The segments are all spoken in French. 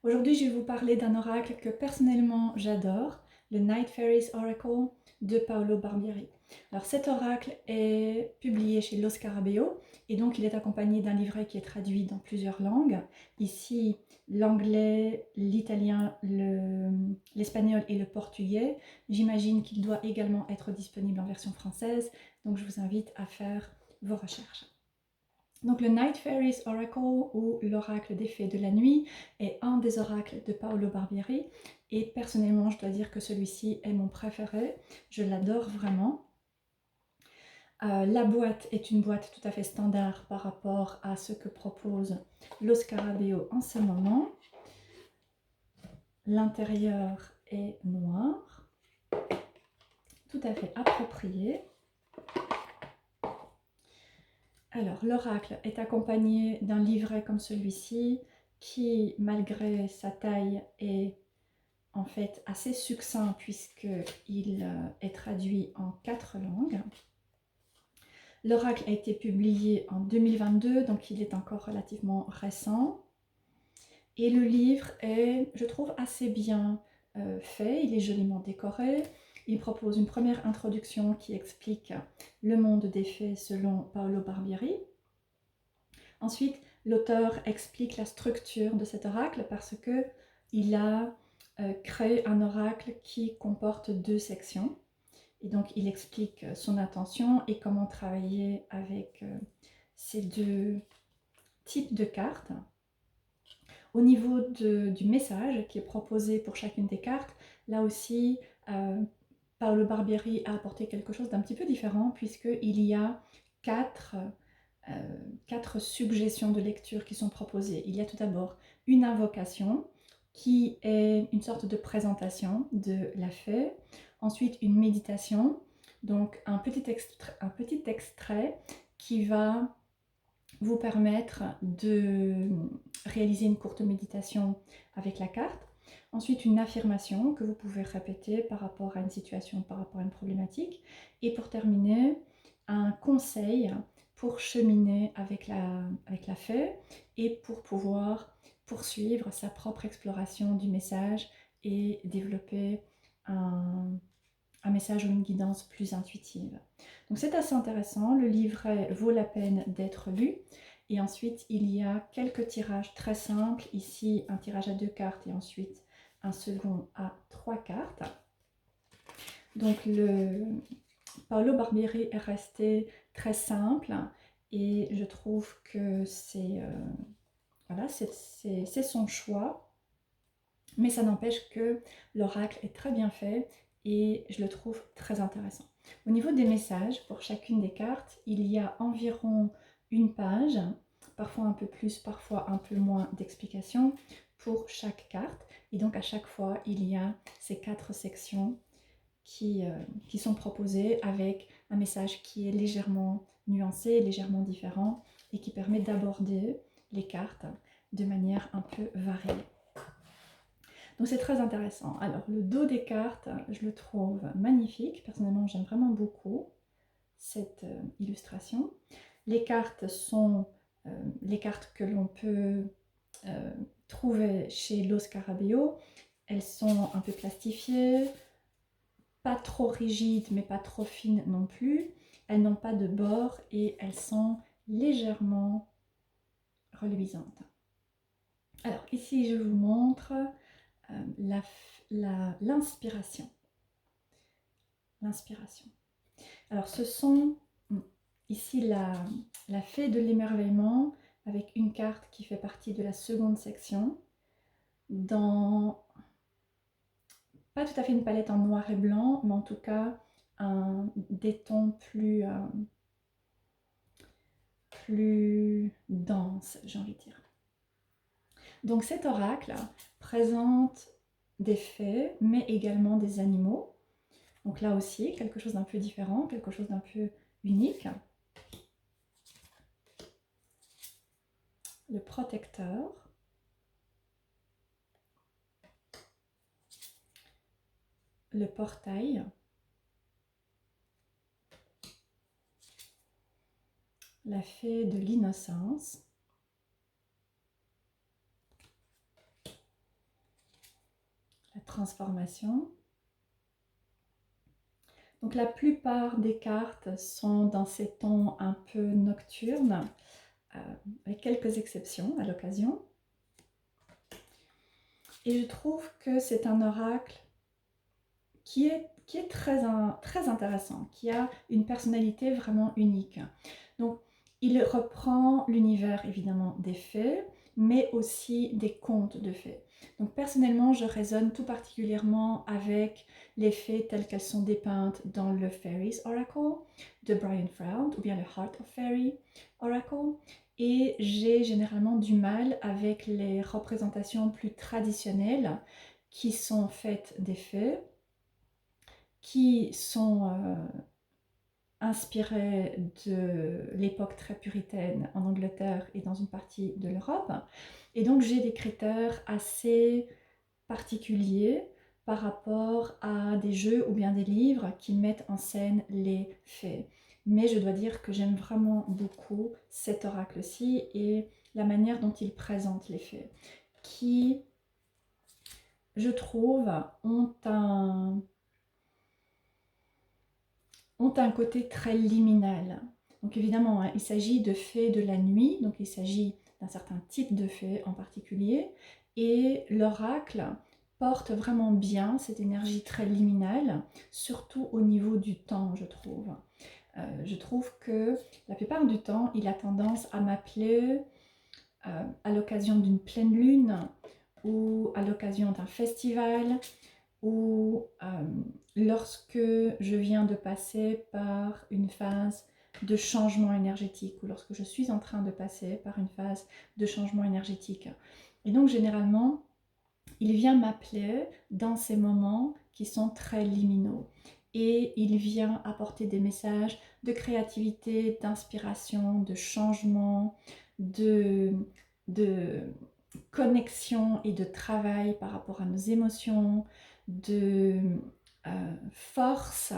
Aujourd'hui, je vais vous parler d'un oracle que personnellement j'adore, le Night Fairies Oracle de Paolo Barbieri. Alors cet oracle est publié chez Lo Scarabeo et donc il est accompagné d'un livret qui est traduit dans plusieurs langues. Ici, l'anglais, l'italien, l'espagnol et le portugais. J'imagine qu'il doit également être disponible en version française, donc je vous invite à faire vos recherches. Donc le Night Fairies Oracle ou l'oracle des fées de la nuit est un des oracles de Paolo Barbieri et personnellement je dois dire que celui-ci est mon préféré, je l'adore vraiment. La boîte est une boîte tout à fait standard par rapport à ce que propose Lo Scarabeo en ce moment. L'intérieur est noir, tout à fait approprié. Alors, l'oracle est accompagné d'un livret comme celui-ci qui, malgré sa taille, est en fait assez succinct puisqu'il est traduit en 4 langues. L'oracle a été publié en 2022, donc il est encore relativement récent. Et le livre est, je trouve, assez bien fait, il est joliment décoré. Il propose une première introduction qui explique le monde des fées selon Paolo Barbieri. Ensuite, l'auteur explique la structure de cet oracle parce qu'il a créé un oracle qui comporte 2 sections. Et donc, il explique son intention et comment travailler avec ces 2 types de cartes. Au niveau du message qui est proposé pour chacune des cartes, là aussi, Paolo Barbieri a apporté quelque chose d'un petit peu différent puisqu'il y a 4 suggestions de lecture qui sont proposées. Il y a tout d'abord une invocation qui est une sorte de présentation de la fée. Ensuite, une méditation, donc un petit extrait qui va vous permettre de réaliser une courte méditation avec la carte. Ensuite, une affirmation que vous pouvez répéter par rapport à une situation, par rapport à une problématique. Et pour terminer, un conseil pour cheminer avec la fée et pour pouvoir poursuivre sa propre exploration du message et développer un message ou une guidance plus intuitive. Donc c'est assez intéressant, le livret vaut la peine d'être lu. Et ensuite, il y a quelques tirages très simples. Ici, un tirage à 2 cartes et ensuite un second à 3 cartes. Donc Paolo Barbieri est resté très simple et je trouve que c'est voilà, c'est son choix. Mais ça n'empêche que l'oracle est très bien fait et je le trouve très intéressant. Au niveau des messages, pour chacune des cartes, il y a environ une page, parfois un peu plus, parfois un peu moins d'explications pour chaque carte. Et donc à chaque fois, il y a ces 4 sections qui sont proposées avec un message qui est légèrement nuancé, légèrement différent et qui permet d'aborder les cartes de manière un peu variée. Donc c'est très intéressant. Alors le dos des cartes, je le trouve magnifique. Personnellement, j'aime vraiment beaucoup cette illustration. Les cartes sont les cartes que l'on peut trouver chez Lo Scarabeo. Elles sont un peu plastifiées, pas trop rigides mais pas trop fines non plus. Elles n'ont pas de bord et elles sont légèrement reluisantes. Alors ici je vous montre l'inspiration. L'inspiration. Alors ce sont ici la fée de l'émerveillement avec une carte qui fait partie de la seconde section dans pas tout à fait une palette en noir et blanc, mais en tout cas des tons plus denses, j'ai envie de dire. Donc cet oracle présente des fées, mais également des animaux. Donc là aussi, quelque chose d'un peu différent, quelque chose d'un peu unique. Le protecteur. Le portail. La fée de l'innocence. transformation. Donc la plupart des cartes sont dans ces tons un peu nocturnes, avec quelques exceptions à l'occasion. Et je trouve que c'est un oracle qui est très intéressant, qui a une personnalité vraiment unique. Donc, il reprend l'univers évidemment des fées, mais aussi des contes de fées. Donc personnellement, je résonne tout particulièrement avec les fées telles qu'elles sont dépeintes dans le Fairies Oracle de Brian Froud, ou bien le Heart of Fairy Oracle. Et j'ai généralement du mal avec les représentations plus traditionnelles qui sont faites des fées, qui sont inspirées de l'époque très puritaine en Angleterre et dans une partie de l'Europe. Et donc j'ai des critères assez particuliers par rapport à des jeux ou bien des livres qui mettent en scène les fées. Mais je dois dire que j'aime vraiment beaucoup cet oracle-ci et la manière dont il présente les fées, qui, je trouve, ont un côté très liminal. Donc évidemment, hein, il s'agit de fées de la nuit, donc il s'agit d'un certain type de fées en particulier, et l'oracle porte vraiment bien cette énergie très liminale, surtout au niveau du temps, je trouve. Je trouve que la plupart du temps, il a tendance à m'appeler à l'occasion d'une pleine lune ou à l'occasion d'un festival, ou lorsque je viens de passer par une phase de changement énergétique, ou lorsque je suis en train de passer par une phase de changement énergétique. Et donc généralement, il vient m'appeler dans ces moments qui sont très liminaux. Et il vient apporter des messages de créativité, d'inspiration, de changement, de connexion et de travail par rapport à nos émotions, de force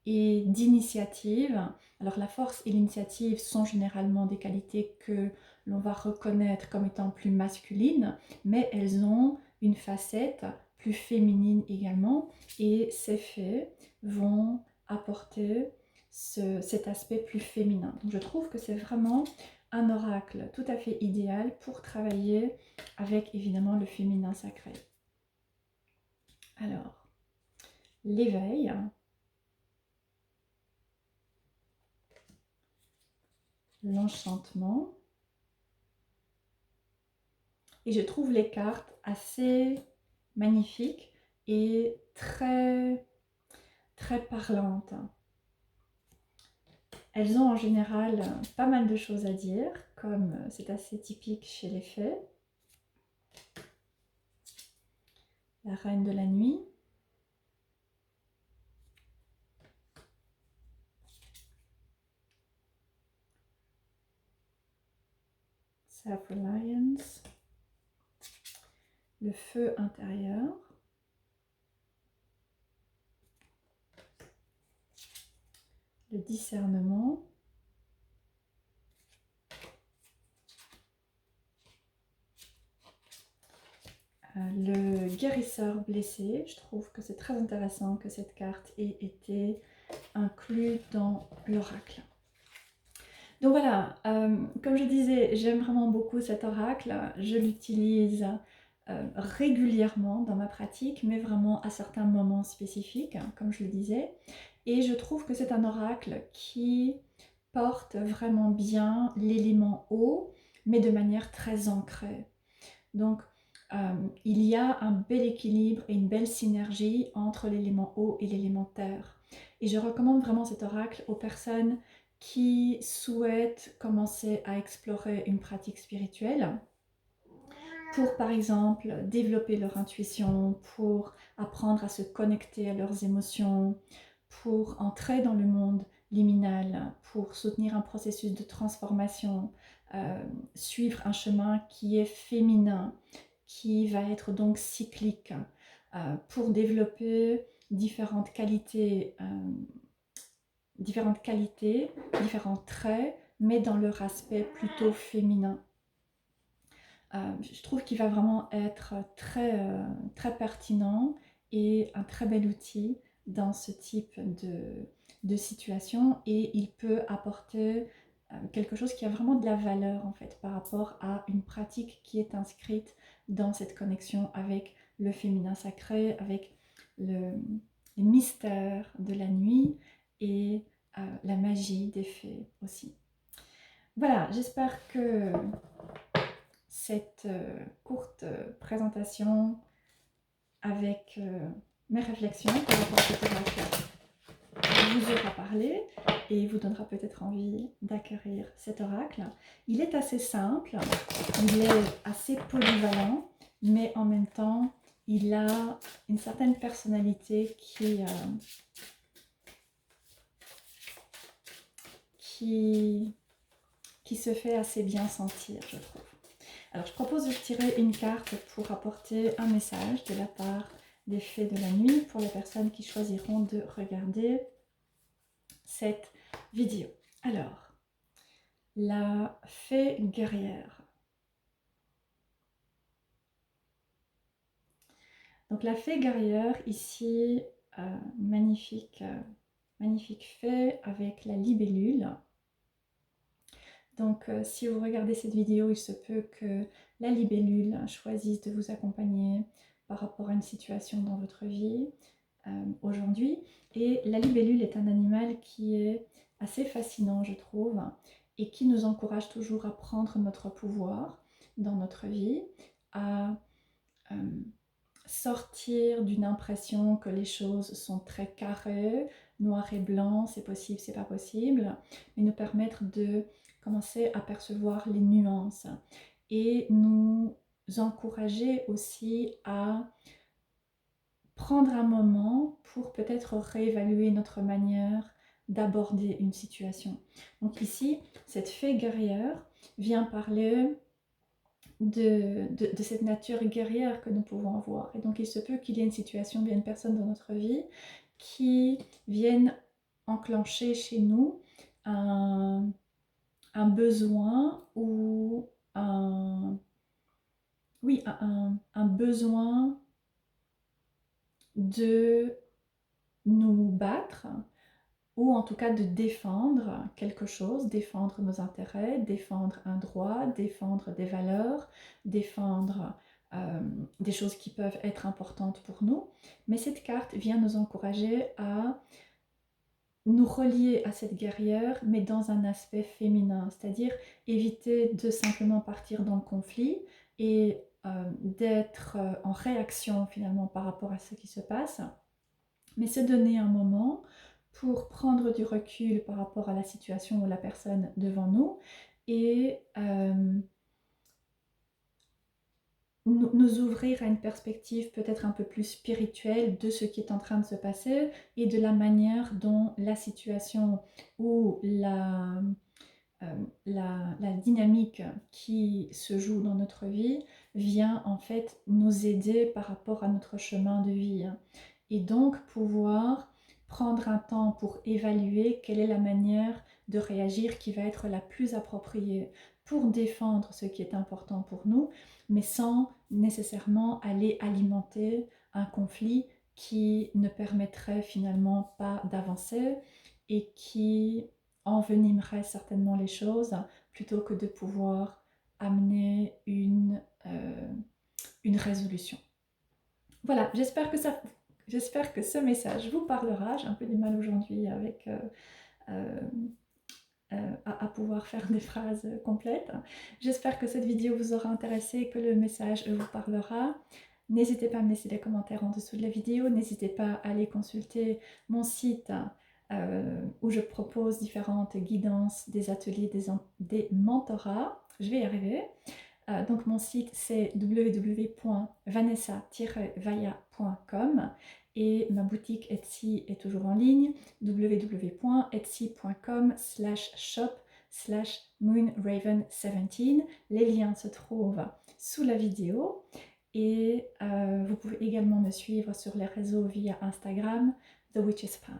et d'initiative. Alors la force et l'initiative sont généralement des qualités que l'on va reconnaître comme étant plus masculines, mais elles ont une facette plus féminine également, et ces faits vont apporter cet aspect plus féminin. Donc je trouve que c'est vraiment un oracle tout à fait idéal pour travailler avec évidemment le féminin sacré. Alors, l'éveil, l'enchantement, et je trouve les cartes assez magnifiques et très parlantes. Elles ont en général pas mal de choses à dire, comme c'est assez typique chez les fées. La reine de la nuit, Self-Reliance, le feu intérieur, le discernement, le guérisseur blessé. Je trouve que c'est très intéressant que cette carte ait été incluse dans l'oracle. Donc voilà, comme je disais, j'aime vraiment beaucoup cet oracle. Je l'utilise régulièrement dans ma pratique, mais vraiment à certains moments spécifiques, hein, comme je le disais. Et je trouve que c'est un oracle qui porte vraiment bien l'élément eau, mais de manière très ancrée. Donc, il y a un bel équilibre et une belle synergie entre l'élément eau et l'élément terre. Et je recommande vraiment cet oracle aux personnes qui souhaitent commencer à explorer une pratique spirituelle, pour par exemple développer leur intuition, pour apprendre à se connecter à leurs émotions, pour entrer dans le monde liminal, pour soutenir un processus de transformation, suivre un chemin qui est féminin, qui va être donc cyclique, pour développer différentes qualités, différents traits, mais dans leur aspect plutôt féminin. Je trouve qu'il va vraiment être très pertinent est un très bel outil dans ce type de situation et il peut apporter quelque chose qui a vraiment de la valeur en fait par rapport à une pratique qui est inscrite dans cette connexion avec le féminin sacré, avec les mystères de la nuit et la magie des fées aussi. Voilà, j'espère que cette courte présentation avec mes réflexions par rapport à cette oracle vous aura parlé et vous donnera peut-être envie d'acquérir cet oracle. Il est assez simple, il est assez polyvalent, mais en même temps, il a une certaine personnalité qui se fait assez bien sentir, je trouve. Alors, je propose de tirer une carte pour apporter un message de la part des fées de la nuit pour les personnes qui choisiront de regarder cette vidéo. Alors, la fée guerrière. Donc, la fée guerrière, ici, magnifique fée avec la libellule. Donc, si vous regardez cette vidéo, il se peut que la libellule choisisse de vous accompagner par rapport à une situation dans votre vie aujourd'hui. Et la libellule est un animal qui est assez fascinant, je trouve, et qui nous encourage toujours à prendre notre pouvoir dans notre vie, à sortir d'une impression que les choses sont très carrées, noir et blanc, c'est possible, c'est pas possible, mais nous permettre de commencer à percevoir les nuances et nous encourager aussi à prendre un moment pour peut-être réévaluer notre manière d'aborder une situation. Donc ici, cette fée guerrière vient parler de cette nature guerrière que nous pouvons avoir. Et donc il se peut qu'il y ait une situation, bien une personne dans notre vie qui vienne enclencher chez nous un besoin ou un besoin de nous battre ou en tout cas de défendre quelque chose, défendre nos intérêts, défendre un droit, défendre des valeurs, défendre des choses qui peuvent être importantes pour nous. Mais cette carte vient nous encourager à nous relier à cette guerrière, mais dans un aspect féminin, c'est-à-dire éviter de simplement partir dans le conflit et d'être en réaction finalement par rapport à ce qui se passe, mais se donner un moment pour prendre du recul par rapport à la situation ou la personne devant nous et nous ouvrir à une perspective peut-être un peu plus spirituelle de ce qui est en train de se passer et de la manière dont la situation ou la dynamique qui se joue dans notre vie vient en fait nous aider par rapport à notre chemin de vie. Et donc pouvoir prendre un temps pour évaluer quelle est la manière de réagir qui va être la plus appropriée pour défendre ce qui est important pour nous, mais sans nécessairement aller alimenter un conflit qui ne permettrait finalement pas d'avancer et qui envenimerait certainement les choses plutôt que de pouvoir amener une résolution. Voilà, j'espère que ce message vous parlera. J'ai un peu du mal aujourd'hui avec à pouvoir faire des phrases complètes. J'espère que cette vidéo vous aura intéressé, que le message vous parlera. N'hésitez pas à me laisser des commentaires en dessous de la vidéo. N'hésitez pas à aller consulter mon site où je propose différentes guidances, des ateliers, des mentorats. Je vais y arriver. Donc mon site c'est www.vanessa-vaya.com et ma boutique Etsy est toujours en ligne, www.etsy.com/shop/moonraven17. Les liens se trouvent sous la vidéo et vous pouvez également me suivre sur les réseaux via Instagram, The Witch's Path.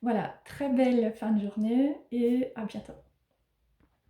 Voilà, très belle fin de journée et à bientôt.